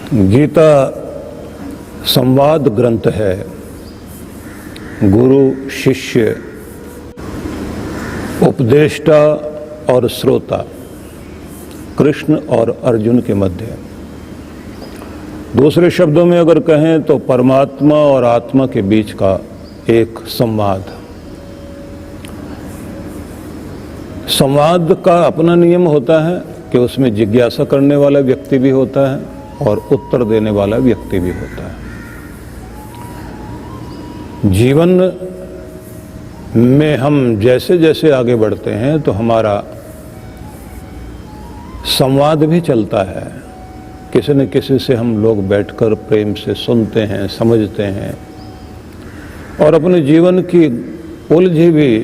गीता संवाद ग्रंथ है। गुरु शिष्य, उपदेष्टा और श्रोता, कृष्ण और अर्जुन के मध्य। दूसरे शब्दों में अगर कहें तो परमात्मा और आत्मा के बीच का एक संवाद। संवाद का अपना नियम होता है कि उसमें जिज्ञासा करने वाला व्यक्ति भी होता है और उत्तर देने वाला व्यक्ति भी होता है। जीवन में हम जैसे जैसे आगे बढ़ते हैं तो हमारा संवाद भी चलता है। किसी न किसी से हम लोग बैठकर प्रेम से सुनते हैं, समझते हैं और अपने जीवन की उलझी हुई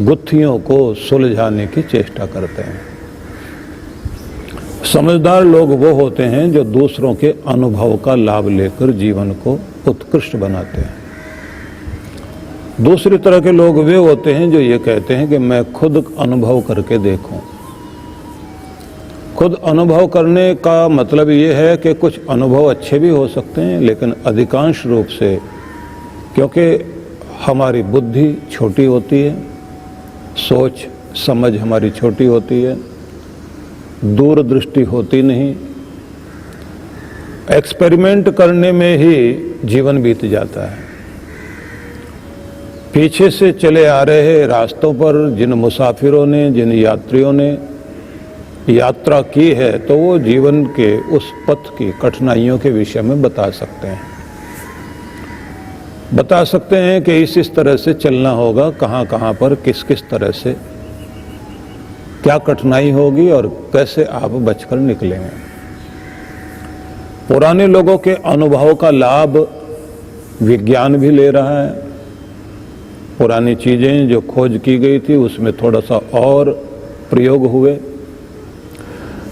गुत्थियों को सुलझाने की चेष्टा करते हैं। समझदार लोग वो होते हैं जो दूसरों के अनुभव का लाभ लेकर जीवन को उत्कृष्ट बनाते हैं। दूसरी तरह के लोग वे होते हैं जो ये कहते हैं कि मैं खुद अनुभव करके देखूं। खुद अनुभव करने का मतलब ये है कि कुछ अनुभव अच्छे भी हो सकते हैं, लेकिन अधिकांश रूप से क्योंकि हमारी बुद्धि छोटी होती है, सोच समझ हमारी छोटी होती है, दूरदृष्टि होती नहीं, एक्सपेरिमेंट करने में ही जीवन बीत जाता है। पीछे से चले आ रहे रास्तों पर जिन मुसाफिरों ने, जिन यात्रियों ने यात्रा की है, तो वो जीवन के उस पथ की कठिनाइयों के विषय में बता सकते हैं कि इस तरह से चलना होगा, कहाँ कहाँ पर किस किस तरह से क्या कठिनाई होगी और कैसे आप बचकर निकलेंगे। पुराने लोगों के अनुभव का लाभ विज्ञान भी ले रहा है। पुरानी चीजें जो खोज की गई थी उसमें थोड़ा सा और प्रयोग हुए।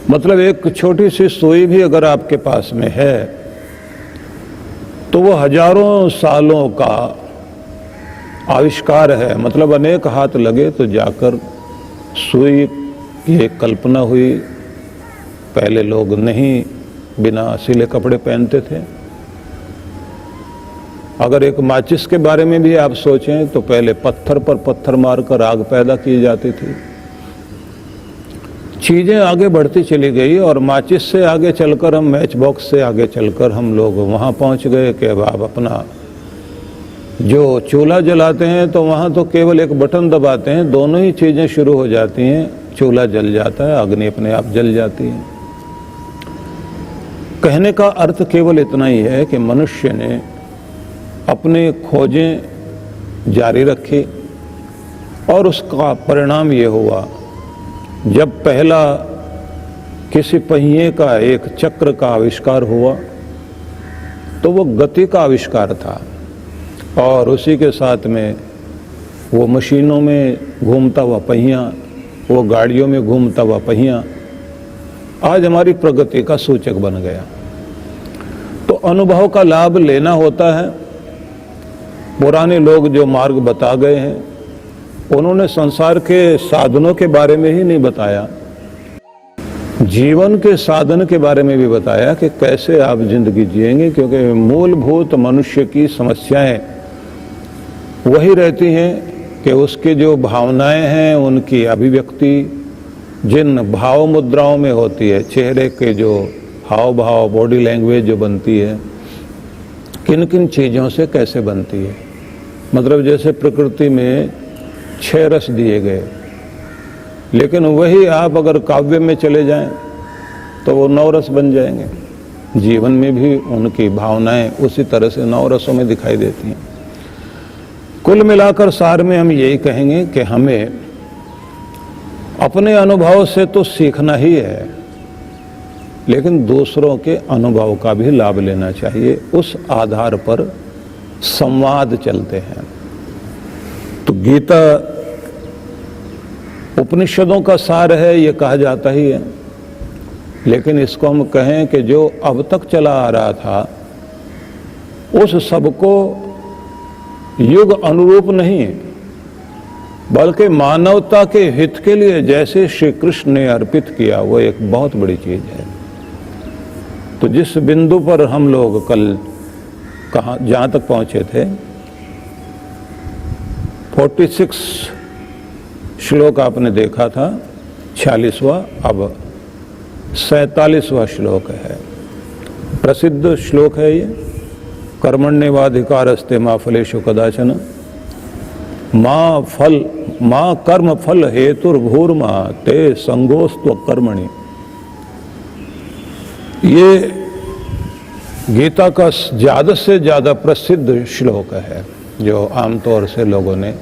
मतलब एक छोटी सी सुई भी अगर आपके पास में है तो वो हजारों सालों का आविष्कार है। मतलब अनेक हाथ लगे तो जाकर सुई की एक कल्पना हुई। पहले लोग नहीं बिना सिले कपड़े पहनते थे। अगर एक माचिस के बारे में भी आप सोचें तो पहले पत्थर पर पत्थर मारकर आग पैदा की जाती थी। चीजें आगे बढ़ती चली गई और माचिस से आगे चलकर हम मैच बॉक्स से आगे चलकर हम लोग वहां पहुंच गए कि अब आप अपना जो चूल्हा जलाते हैं तो वहां तो केवल एक बटन दबाते हैं, दोनों ही चीजें शुरू हो जाती हैं। चूल्हा जल जाता है, अग्नि अपने आप जल जाती है। कहने का अर्थ केवल इतना ही है कि मनुष्य ने अपने खोजें जारी रखी और उसका परिणाम ये हुआ, जब पहला किसी पहिए का एक चक्र का आविष्कार हुआ तो वो गति का आविष्कार था और उसी के साथ में वो मशीनों में घूमता हुआ पहिया, वो गाड़ियों में घूमता हुआ पहिया आज हमारी प्रगति का सूचक बन गया। तो अनुभव का लाभ लेना होता है। पुराने लोग जो मार्ग बता गए हैं उन्होंने संसार के साधनों के बारे में ही नहीं बताया, जीवन के साधन के बारे में भी बताया कि कैसे आप जिंदगी जिएंगे। क्योंकि मूलभूत मनुष्य की समस्याएं वही रहती हैं कि उसकी जो भावनाएं हैं उनकी अभिव्यक्ति जिन भाव मुद्राओं में होती है, चेहरे के जो हाव भाव, बॉडी लैंग्वेज जो बनती है, किन किन चीज़ों से कैसे बनती है। मतलब जैसे प्रकृति में 6 रस दिए गए, लेकिन वही आप अगर काव्य में चले जाएं तो वो 9 रस बन जाएंगे। जीवन में भी उनकी भावनाएं उसी तरह से 9 रसों में दिखाई देती हैं। कुल मिलाकर सार में हम यही कहेंगे कि हमें अपने अनुभव से तो सीखना ही है, लेकिन दूसरों के अनुभव का भी लाभ लेना चाहिए। उस आधार पर संवाद चलते हैं। तो गीता उपनिषदों का सार है, ये कहा जाता ही है, लेकिन इसको हम कहें कि जो अब तक चला आ रहा था उस सबको युग अनुरूप नहीं, बल्कि मानवता के हित के लिए जैसे श्री कृष्ण ने अर्पित किया, वो एक बहुत बड़ी चीज है। तो जिस बिंदु पर हम लोग कल जहां तक पहुंचे थे, 46 श्लोक आपने देखा था, 46वां अब 47वां श्लोक है। प्रसिद्ध श्लोक है ये, कर्मण्येवाधिकारस्ते मा फलेषु कदाचन मां कर्म फल हेतुर्भूर्मा ते संगोस्त्व कर्मणि। ये गीता का ज्यादा से ज्यादा प्रसिद्ध श्लोक है, जो आमतौर से लोगों ने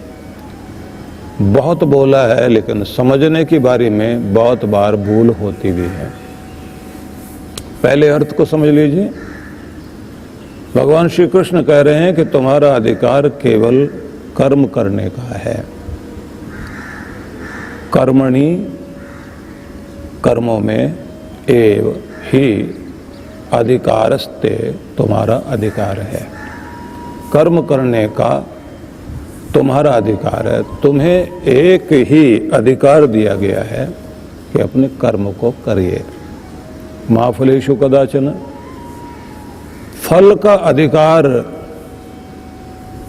बहुत बोला है, लेकिन समझने की बारी में बहुत बार भूल होती भी है। पहले अर्थ को समझ लीजिए। भगवान श्री कृष्ण कह रहे हैं कि तुम्हारा अधिकार केवल कर्म करने का है। कर्मणि, कर्मों में, एव ही अधिकारस्ते, तुम्हारा अधिकार है। कर्म करने का तुम्हारा अधिकार है। तुम्हें एक ही अधिकार दिया गया है कि अपने कर्म को करिए। मा फलेषु कदाचन, फल का अधिकार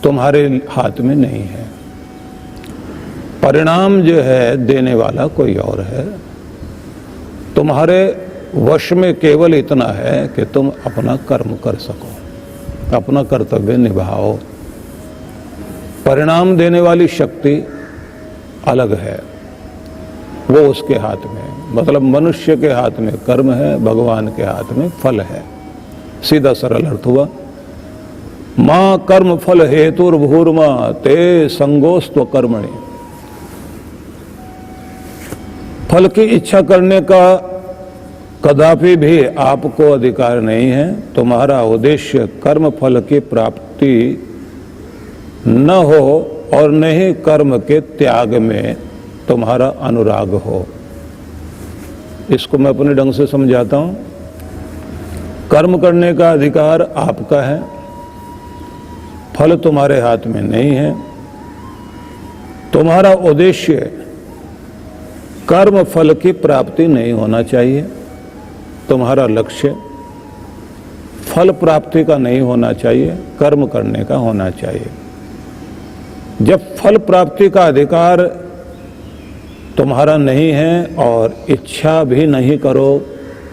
तुम्हारे हाथ में नहीं है। परिणाम जो है देने वाला कोई और है। तुम्हारे वश में केवल इतना है कि तुम अपना कर्म कर सको, अपना कर्तव्य निभाओ। परिणाम देने वाली शक्ति अलग है, वो उसके हाथ में है। मतलब मनुष्य के हाथ में कर्म है, भगवान के हाथ में फल है। सीधा सरल अर्थ हुआ। मां कर्म फल हेतुर्भूर्मा ते संगोस्त्व कर्मणि। फल की इच्छा करने का कदापि भी आपको अधिकार नहीं है। तुम्हारा उद्देश्य कर्म फल की प्राप्ति न हो और न ही कर्म के त्याग में तुम्हारा अनुराग हो। इसको मैं अपने ढंग से समझाता हूं। कर्म करने का अधिकार आपका है, फल तुम्हारे हाथ में नहीं है। तुम्हारा उद्देश्य कर्म फल की प्राप्ति नहीं होना चाहिए। तुम्हारा लक्ष्य फल प्राप्ति का नहीं होना चाहिए, कर्म करने का होना चाहिए। जब फल प्राप्ति का अधिकार तुम्हारा नहीं है और इच्छा भी नहीं करो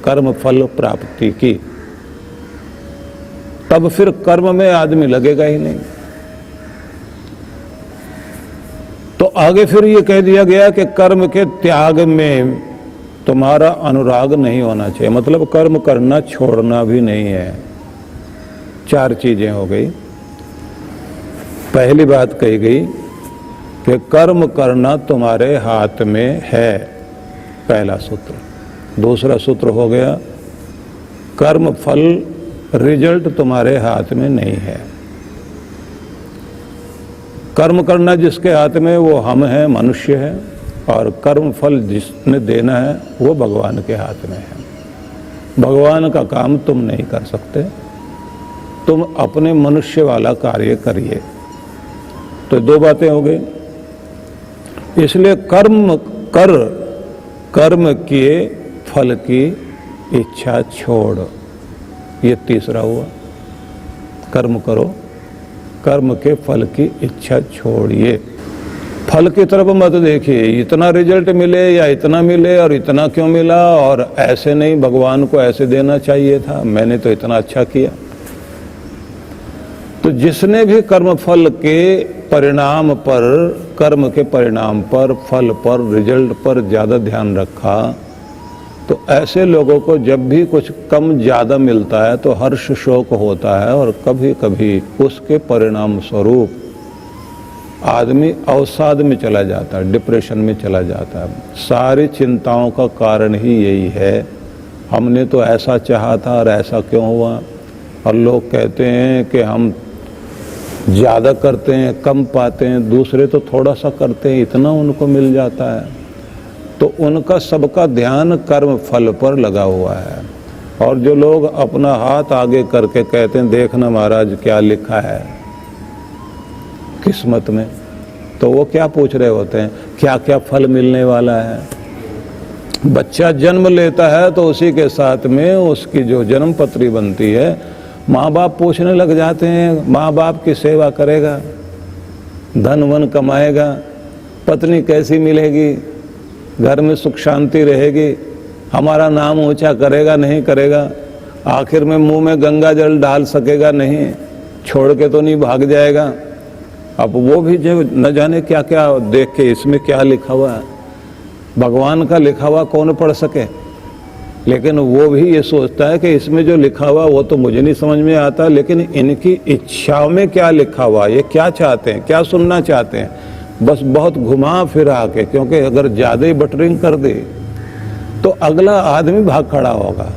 कर्म फल प्राप्ति की, तब फिर कर्म में आदमी लगेगा ही नहीं। तो आगे फिर ये कह दिया गया कि कर्म के त्याग में तुम्हारा अनुराग नहीं होना चाहिए। मतलब कर्म करना छोड़ना भी नहीं है। 4 चीजें हो गई। पहली बात कही गई कि कर्म करना तुम्हारे हाथ में है, पहला सूत्र। दूसरा सूत्र हो गया कर्म फल रिजल्ट तुम्हारे हाथ में नहीं है। कर्म करना जिसके हाथ में वो हम हैं, मनुष्य है, और कर्म फल जिसने देना है वो भगवान के हाथ में है। भगवान का काम तुम नहीं कर सकते, तुम अपने मनुष्य वाला कार्य करिए। तो 2 बातें हो गई। इसलिए कर्म किए फल की इच्छा छोड़, ये तीसरा हुआ। कर्म करो, कर्म के फल की इच्छा छोड़िए। फल की तरफ मत देखिए, इतना रिजल्ट मिले या इतना मिले और इतना क्यों मिला, और ऐसे नहीं, भगवान को ऐसे देना चाहिए था, मैंने तो इतना अच्छा किया। तो जिसने भी कर्म फल के परिणाम पर, कर्म के परिणाम पर, फल पर, रिजल्ट पर ज्यादा ध्यान रखा, तो ऐसे लोगों को जब भी कुछ कम ज्यादा मिलता है तो हर्ष शोक होता है, और कभी कभी उसके परिणाम स्वरूप आदमी अवसाद में चला जाता है, डिप्रेशन में चला जाता है। सारी चिंताओं का कारण ही यही है, हमने तो ऐसा चाहा था और ऐसा क्यों हुआ। और लोग कहते हैं कि हम ज़्यादा करते हैं कम पाते हैं, दूसरे तो थोड़ा सा करते हैं इतना उनको मिल जाता है। तो उनका सबका ध्यान कर्म फल पर लगा हुआ है। और जो लोग अपना हाथ आगे करके कहते हैं देखना महाराज क्या लिखा है किस्मत में, तो वो क्या पूछ रहे होते हैं क्या क्या फल मिलने वाला है। बच्चा जन्म लेता है तो उसी के साथ में उसकी जो जन्म पत्री बनती है, माँ बाप पूछने लग जाते हैं, माँ बाप की सेवा करेगा, धन वन कमाएगा, पत्नी कैसी मिलेगी, घर में सुख शांति रहेगी, हमारा नाम ऊंचा करेगा नहीं करेगा, आखिर में मुंह में गंगा जल डाल सकेगा नहीं, छोड़ के तो नहीं भाग जाएगा। अब वो भी जो न जाने क्या क्या देख के इसमें क्या लिखा हुआ है, भगवान का लिखा हुआ कौन पढ़ सके, लेकिन वो भी ये सोचता है कि इसमें जो लिखा हुआ वो तो मुझे नहीं समझ में आता, लेकिन इनकी इच्छाओं में क्या लिखा हुआ, ये क्या चाहते हैं, क्या सुनना चाहते हैं, बस बहुत घुमा फिरा के, क्योंकि अगर ज़्यादा ही बटरिंग कर दे तो अगला आदमी भाग खड़ा होगा।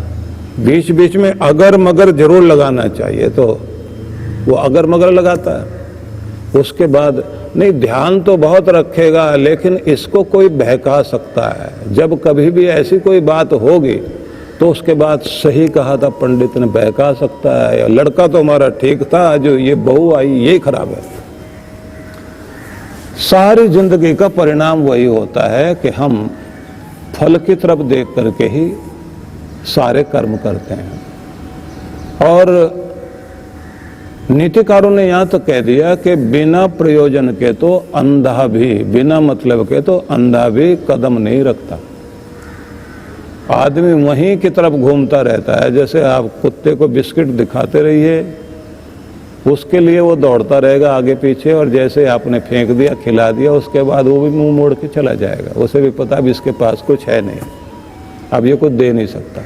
बीच बीच में अगर मगर जरूर लगाना चाहिए, तो वो अगर मगर लगाता है। उसके बाद नहीं, ध्यान तो बहुत रखेगा, लेकिन इसको कोई बहका सकता है। जब कभी भी ऐसी कोई बात होगी तो उसके बाद सही कहा था पंडित ने, बहका सकता है, या लड़का तो हमारा ठीक था, जो ये बहू आई ये खराब है। सारी जिंदगी का परिणाम वही होता है कि हम फल की तरफ देख करके ही सारे कर्म करते हैं। और नीतिकारों ने यहाँ तो कह दिया कि बिना प्रयोजन के तो अंधा भी, बिना मतलब के तो अंधा भी कदम नहीं रखता। आदमी वहीं की तरफ घूमता रहता है। जैसे आप कुत्ते को बिस्किट दिखाते रहिए, उसके लिए वो दौड़ता रहेगा आगे पीछे, और जैसे आपने फेंक दिया, खिला दिया, उसके बाद वो भी मुंह मोड़ के चला जाएगा। उसे भी पता भी इसके पास कुछ है नहीं, अब ये कुछ दे नहीं सकता।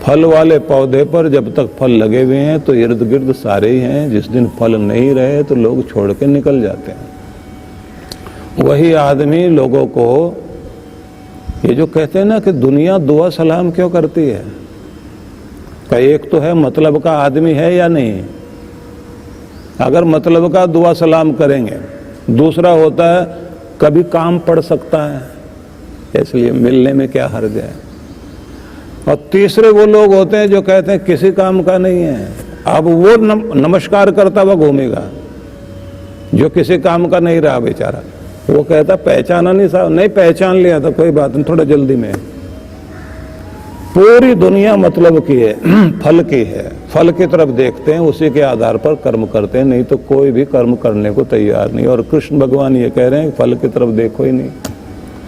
फल वाले पौधे पर जब तक फल लगे हुए हैं तो इर्द गिर्द सारे ही हैं, जिस दिन फल नहीं रहे तो लोग छोड़ के निकल जाते हैं। वही आदमी लोगों को ये जो कहते हैं ना कि दुनिया दुआ सलाम क्यों करती है, का एक तो है मतलब का आदमी है या नहीं। अगर मतलब का दुआ सलाम करेंगे, दूसरा होता है कभी काम पड़ सकता है, इसलिए मिलने में क्या हर्ज है। और तीसरे वो लोग होते हैं जो कहते हैं किसी काम का नहीं है। अब वो नमस्कार करता हुआ घूमेगा जो किसी काम का नहीं रहा बेचारा। वो कहता पहचाना नहीं साहब, नहीं पहचान लिया तो कोई बात नहीं, थोड़ा जल्दी में। पूरी दुनिया मतलब की है, फल की है, फल की तरफ देखते हैं, उसी के आधार पर कर्म करते हैं, नहीं तो कोई भी कर्म करने को तैयार नहीं। और कृष्ण भगवान ये कह रहे हैं फल की तरफ देखो ही नहीं,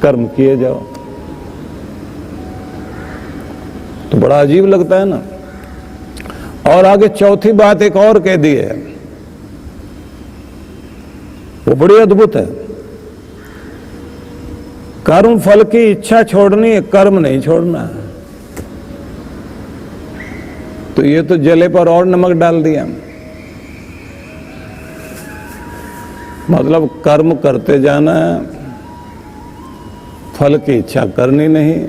कर्म किए जाओ। तो बड़ा अजीब लगता है ना। और आगे चौथी बात एक और कह दी है, वो बड़ी अद्भुत है। कर्म फल की इच्छा छोड़नी है, कर्म नहीं छोड़ना। तो ये तो जले पर और नमक डाल दिया। मतलब कर्म करते जाना है, फल की इच्छा करनी नहीं।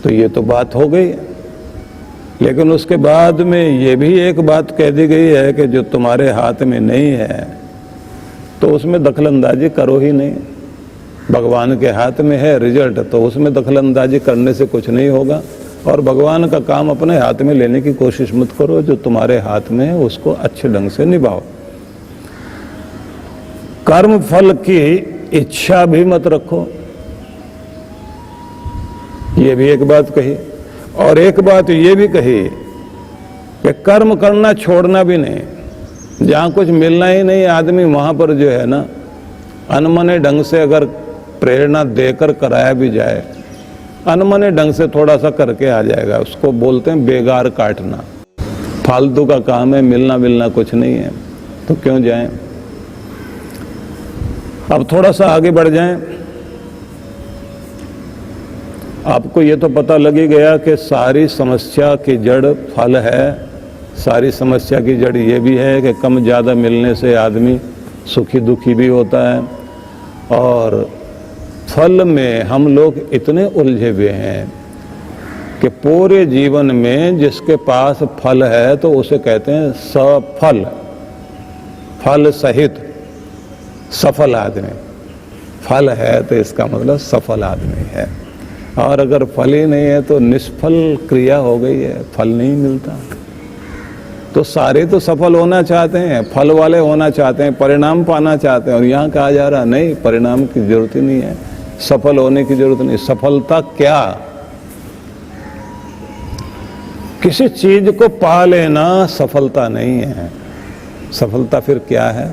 तो ये तो बात हो गई। लेकिन उसके बाद में ये भी एक बात कह दी गई है कि जो तुम्हारे हाथ में नहीं है तो उसमें दखलंदाजी करो ही नहीं। भगवान के हाथ में है रिजल्ट, तो उसमें दखलंदाजी करने से कुछ नहीं होगा। और भगवान का काम अपने हाथ में लेने की कोशिश मत करो, जो तुम्हारे हाथ में है उसको अच्छे ढंग से निभाओ। कर्म फल की इच्छा भी मत रखो, ये भी एक बात कही। और एक बात ये भी कही कि कर्म करना छोड़ना भी नहीं। जहां कुछ मिलना ही नहीं आदमी, वहां पर जो है ना अनमने ढंग से अगर प्रेरणा देकर कराया भी जाए, अनमने ढंग से थोड़ा सा करके आ जाएगा। उसको बोलते हैं बेगार काटना। फालतू का काम है, मिलना मिलना कुछ नहीं है, तो क्यों जाएं। अब थोड़ा सा आगे बढ़ जाएं। आपको ये तो पता लग ही गया कि सारी समस्या की जड़ फल है। सारी समस्या की जड़ ये भी है कि कम ज़्यादा मिलने से आदमी सुखी दुखी भी होता है। और फल में हम लोग इतने उलझे हुए हैं कि पूरे जीवन में जिसके पास फल है तो उसे कहते हैं सफल, फल सहित सफल आदमी। फल है तो इसका मतलब सफल आदमी है। और अगर फल ही नहीं है तो निष्फल क्रिया हो गई है, फल नहीं मिलता। तो सारे तो सफल होना चाहते हैं, फल वाले होना चाहते हैं, परिणाम पाना चाहते हैं। और यहाँ कहा जा रहा नहीं, परिणाम की जरूरत ही नहीं है, सफल होने की जरूरत नहीं। सफलता क्या? किसी चीज को पा लेना सफलता नहीं है। सफलता फिर क्या है?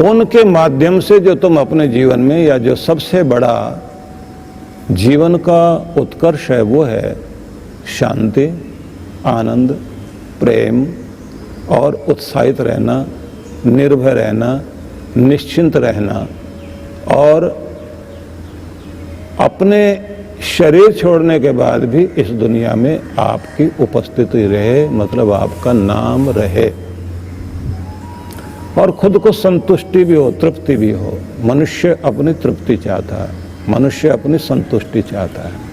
उनके माध्यम से जो तुम अपने जीवन में, या जो सबसे बड़ा जीवन का उत्कर्ष है, वो है शांति, आनंद, प्रेम और उत्साहित रहना, निर्भय रहना, निश्चिंत रहना, और अपने शरीर छोड़ने के बाद भी इस दुनिया में आपकी उपस्थिति रहे, मतलब आपका नाम रहे, और खुद को संतुष्टि भी हो, तृप्ति भी हो। मनुष्य अपनी तृप्ति चाहता है, मनुष्य अपनी संतुष्टि चाहता है।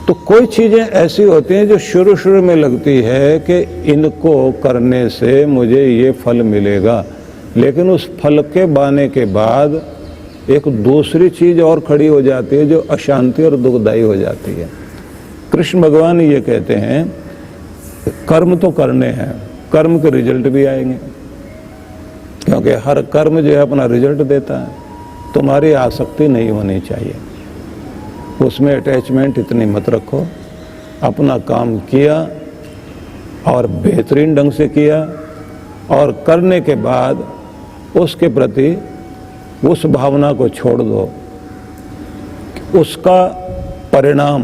तो कोई चीजें ऐसी होती हैं जो शुरू शुरू में लगती है कि इनको करने से मुझे ये फल मिलेगा, लेकिन उस फल के पाने के बाद एक दूसरी चीज और खड़ी हो जाती है जो अशांति और दुखदायी हो जाती है। कृष्ण भगवान ये कहते हैं, कर्म तो करने हैं, कर्म के रिजल्ट भी आएंगे, क्योंकि हर कर्म जो है अपना रिजल्ट देता है। तुम्हारी आसक्ति नहीं होनी चाहिए, उसमें अटैचमेंट इतनी मत रखो। अपना काम किया और बेहतरीन ढंग से किया, और करने के बाद उसके प्रति उस भावना को छोड़ दो, उसका परिणाम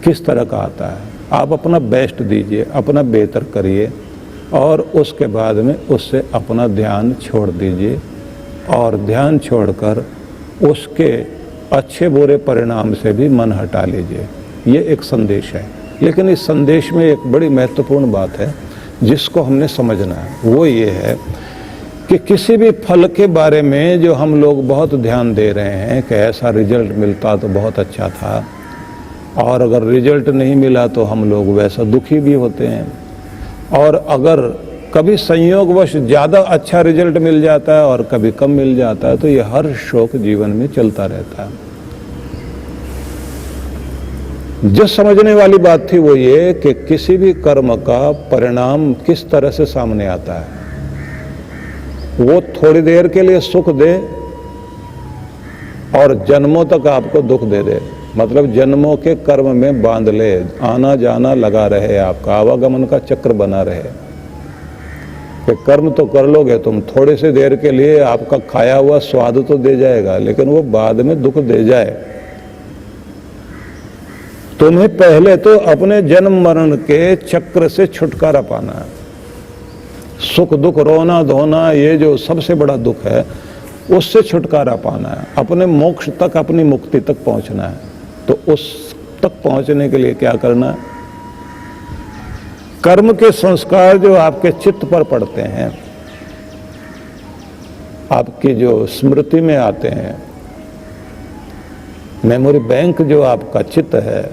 किस तरह का आता है। आप अपना बेस्ट दीजिए, अपना बेहतर करिए, और उसके बाद में उससे अपना ध्यान छोड़ दीजिए, और ध्यान छोड़कर उसके अच्छे बुरे परिणाम से भी मन हटा लीजिए। ये एक संदेश है, लेकिन इस संदेश में एक बड़ी महत्वपूर्ण बात है जिसको हमने समझना है। वो ये है कि किसी भी फल के बारे में जो हम लोग बहुत ध्यान दे रहे हैं कि ऐसा रिजल्ट मिलता तो बहुत अच्छा था, और अगर रिजल्ट नहीं मिला तो हम लोग वैसा दुखी भी होते हैं, और अगर कभी संयोगवश ज़्यादा अच्छा रिजल्ट मिल जाता है और कभी कम मिल जाता है, तो ये हर शोक जीवन में चलता रहता है। जो समझने वाली बात थी वो ये कि किसी भी कर्म का परिणाम किस तरह से सामने आता है। वो थोड़ी देर के लिए सुख दे और जन्मों तक आपको दुख दे दे, मतलब जन्मों के कर्म में बांध ले, आना जाना लगा रहे, आपका आवागमन का चक्र बना रहे। कि कर्म तो कर लोगे तुम, थोड़ी सी देर के लिए आपका खाया हुआ स्वाद तो दे जाएगा, लेकिन वो बाद में दुख दे जाए। तुम्हें पहले तो अपने जन्म मरण के चक्र से छुटकारा पाना है। सुख दुख, रोना धोना, ये जो सबसे बड़ा दुख है, उससे छुटकारा पाना है, अपने मोक्ष तक, अपनी मुक्ति तक पहुंचना है। तो उस तक पहुंचने के लिए क्या करना है? कर्म के संस्कार जो आपके चित्त पर पड़ते हैं, आपकी जो स्मृति में आते हैं, मेमोरी बैंक जो आपका चित्त है,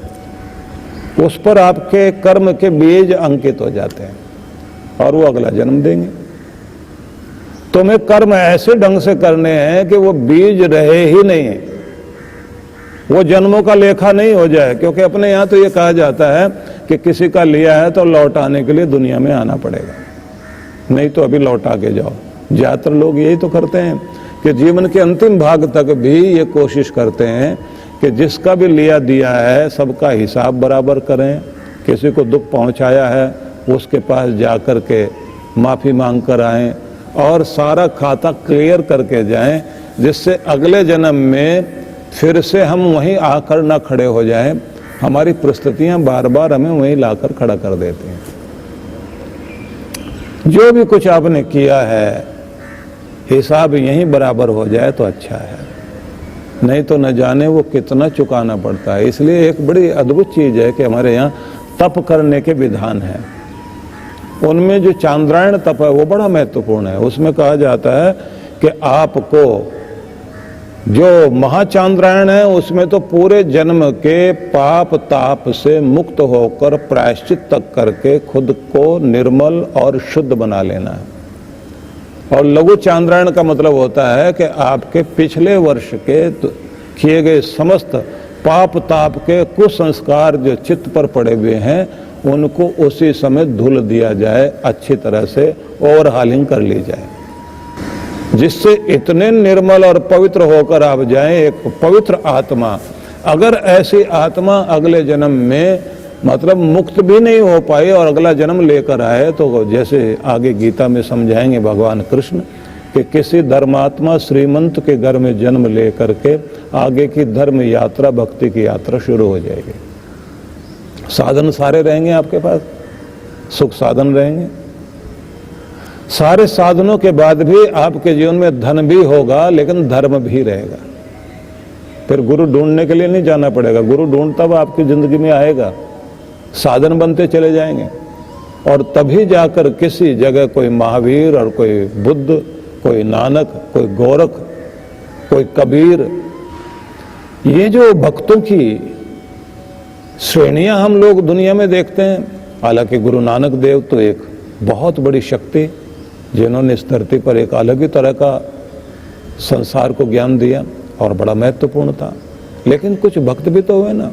उस पर आपके कर्म के बीज अंकित हो जाते हैं और वो अगला जन्म देंगे। तुम्हें कर्म ऐसे ढंग से करने हैं कि वो बीज रहे ही नहीं, वो जन्मों का लेखा नहीं हो जाए। क्योंकि अपने यहाँ तो ये कहा जाता है कि किसी का लिया है तो लौटाने के लिए दुनिया में आना पड़ेगा, नहीं तो अभी लौटा के जाओ। ज्यादातर लोग यही तो करते हैं कि जीवन के अंतिम भाग तक भी ये कोशिश करते हैं कि जिसका भी लिया दिया है सबका हिसाब बराबर करें। किसी को दुख पहुंचाया है उसके पास जाकर के माफ़ी मांग कर आएँ और सारा खाता क्लियर करके जाएं, जिससे अगले जन्म में फिर से हम वहीं आकर ना खड़े हो जाएं। हमारी परिस्थितियां बार बार हमें वहीं लाकर खड़ा कर देती हैं। जो भी कुछ आपने किया है हिसाब यहीं बराबर हो जाए तो अच्छा है, नहीं तो न जाने वो कितना चुकाना पड़ता है। इसलिए एक बड़ी अद्भुत चीज़ है कि हमारे यहाँ तप करने के विधान हैं। उनमें जो चांद्रायण तप है वो बड़ा महत्वपूर्ण है। उसमें कहा जाता है कि आपको जो महाचांद्रायण है उसमें तो पूरे जन्म के पाप ताप से मुक्त होकर प्रायश्चित तक करके खुद को निर्मल और शुद्ध बना लेना है। और लघु चांद्रायण का मतलब होता है कि आपके पिछले वर्ष के किए गए समस्त पाप ताप के कुसंस्कार जो चित्त पर पड़े हुए हैं उनको उसी समय धुल दिया जाए, अच्छी तरह से ओवरहालिंग कर ली जाए। जिससे इतने निर्मल और पवित्र होकर आप जाएं, एक पवित्र आत्मा। अगर ऐसी आत्मा अगले जन्म में मतलब मुक्त भी नहीं हो पाए और अगला जन्म लेकर आए, तो जैसे आगे गीता में समझाएंगे भगवान कृष्ण कि किसी धर्मात्मा श्रीमंत के घर में जन्म लेकर के आगे की धर्म यात्रा, भक्ति की यात्रा शुरू हो जाएगी। साधन सारे रहेंगे आपके पास, सुख साधन रहेंगे, सारे साधनों के बाद भी आपके जीवन में धन भी होगा, लेकिन धर्म भी रहेगा। फिर गुरु ढूंढने के लिए नहीं जाना पड़ेगा, गुरु ढूंढ तब आपकी जिंदगी में आएगा, साधन बनते चले जाएंगे, और तभी जाकर किसी जगह कोई महावीर और कोई बुद्ध, कोई नानक, कोई गोरख, कोई कबीर, ये जो भक्तों की श्रेणियां हम लोग दुनिया में देखते हैं। हालांकि गुरु नानक देव तो एक बहुत बड़ी शक्ति, जिन्होंने इस धरती पर एक अलग ही तरह का संसार को ज्ञान दिया और बड़ा महत्वपूर्ण था। लेकिन कुछ भक्त भी तो हुए ना,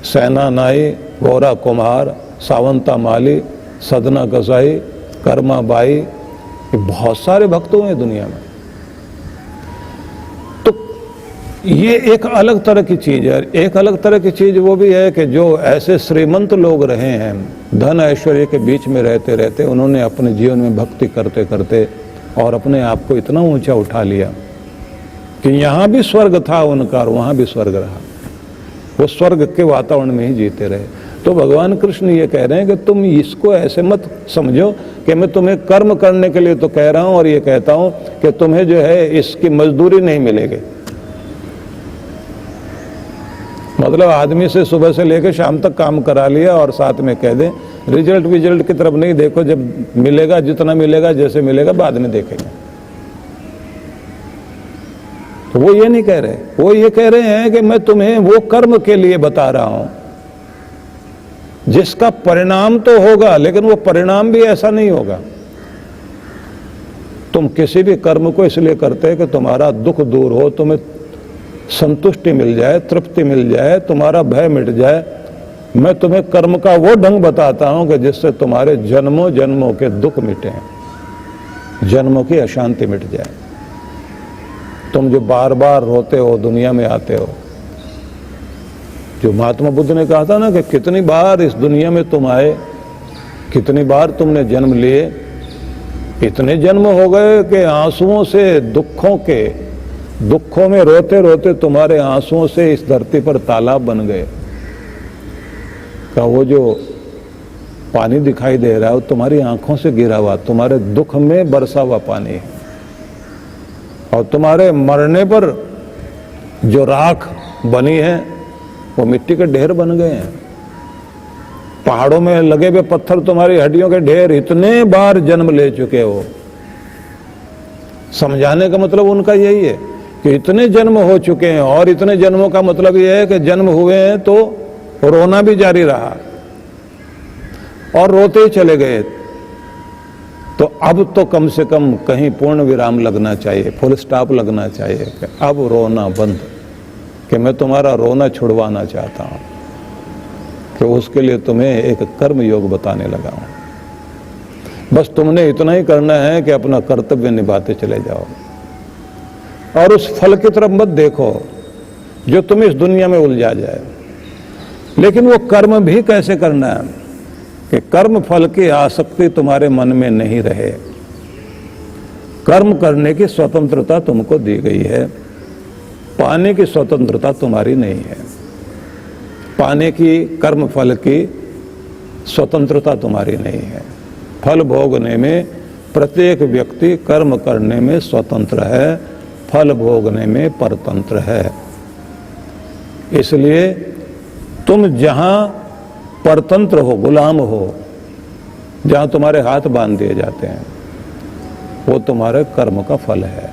सैना नाई, गौरा कुम्हार, सावंता माली, सदना गसाई, कर्मा बाई, ये बहुत सारे भक्त हुए दुनिया में। तो ये एक अलग तरह की चीज है। एक अलग तरह की चीज वो भी है कि जो ऐसे श्रीमंत लोग रहे हैं, धन ऐश्वर्य के बीच में रहते रहते उन्होंने अपने जीवन में भक्ति करते करते और अपने आप को इतना ऊंचा उठा लिया कि यहां भी स्वर्ग था उनका और वहां भी स्वर्ग रहा, वो स्वर्ग के वातावरण में ही जीते रहे। तो भगवान कृष्ण ये कह रहे हैं कि तुम इसको ऐसे मत समझो कि मैं तुम्हें कर्म करने के लिए तो कह रहा हूं और ये कहता हूं कि तुम्हें जो है इसकी मजदूरी नहीं मिलेगी। मतलब आदमी से सुबह से लेकर शाम तक काम करा लिया और साथ में कह दे रिजल्ट की तरफ नहीं देखो, जब मिलेगा जितना मिलेगा जैसे मिलेगा बाद में देखेंगे। तो वो ये नहीं कह रहे, वो ये कह रहे हैं कि मैं तुम्हें वो कर्म के लिए बता रहा हूं जिसका परिणाम तो होगा, लेकिन वो परिणाम भी ऐसा नहीं होगा। तुम किसी भी कर्म को इसलिए करते हैं कि तुम्हारा दुख दूर हो, तुम्हें संतुष्टि मिल जाए, तृप्ति मिल जाए, तुम्हारा भय मिट जाए। मैं तुम्हें कर्म का वो ढंग बताता हूं कि जिससे तुम्हारे जन्मों जन्मों के दुख मिटे, जन्मों की अशांति मिट जाए। तुम जो बार बार रोते हो, दुनिया में आते हो, जो महात्मा बुद्ध ने कहा था ना कि कितनी बार इस दुनिया में तुम आए, कितनी बार तुमने जन्म लिए, इतने जन्म हो गए कि आंसुओं से दुखों में रोते रोते तुम्हारे आंसुओं से इस धरती पर तालाब बन गए। का वो जो पानी दिखाई दे रहा है वो तुम्हारी आंखों से गिरा हुआ, तुम्हारे दुख में बरसा हुआ पानी है। और तुम्हारे मरने पर जो राख बनी है वो मिट्टी के ढेर बन गए हैं। पहाड़ों में लगे हुए पत्थर तुम्हारी हड्डियों के ढेर, इतने बार जन्म ले चुके हो। समझाने का मतलब उनका यही है कि इतने जन्म हो चुके हैं, और इतने जन्मों का मतलब यह है कि जन्म हुए हैं तो रोना भी जारी रहा और रोते ही चले गए। तो अब तो कम से कम कहीं पूर्ण विराम लगना चाहिए, फुल स्टॉप लगना चाहिए कि अब रोना बंद, कि मैं तुम्हारा रोना छुड़वाना चाहता हूं, कि उसके लिए तुम्हें एक कर्म योग बताने लगा हूं। बस तुमने इतना ही करना है कि अपना कर्तव्य निभाते चले जाओ और उस फल की तरफ मत देखो जो तुम्हें इस दुनिया में उलझा जाए। लेकिन वो कर्म भी कैसे करना है कि कर्म फल की आसक्ति तुम्हारे मन में नहीं रहे। कर्म करने की स्वतंत्रता तुमको दी गई है, पाने की स्वतंत्रता तुम्हारी नहीं है। पाने की, कर्म फल की स्वतंत्रता तुम्हारी नहीं है। फल भोगने में प्रत्येक व्यक्ति कर्म करने में स्वतंत्र है, फल भोगने में परतंत्र है। इसलिए तुम जहां परतंत्र हो, गुलाम हो, जहां तुम्हारे हाथ बांध दिए जाते हैं, वो तुम्हारे कर्म का फल है।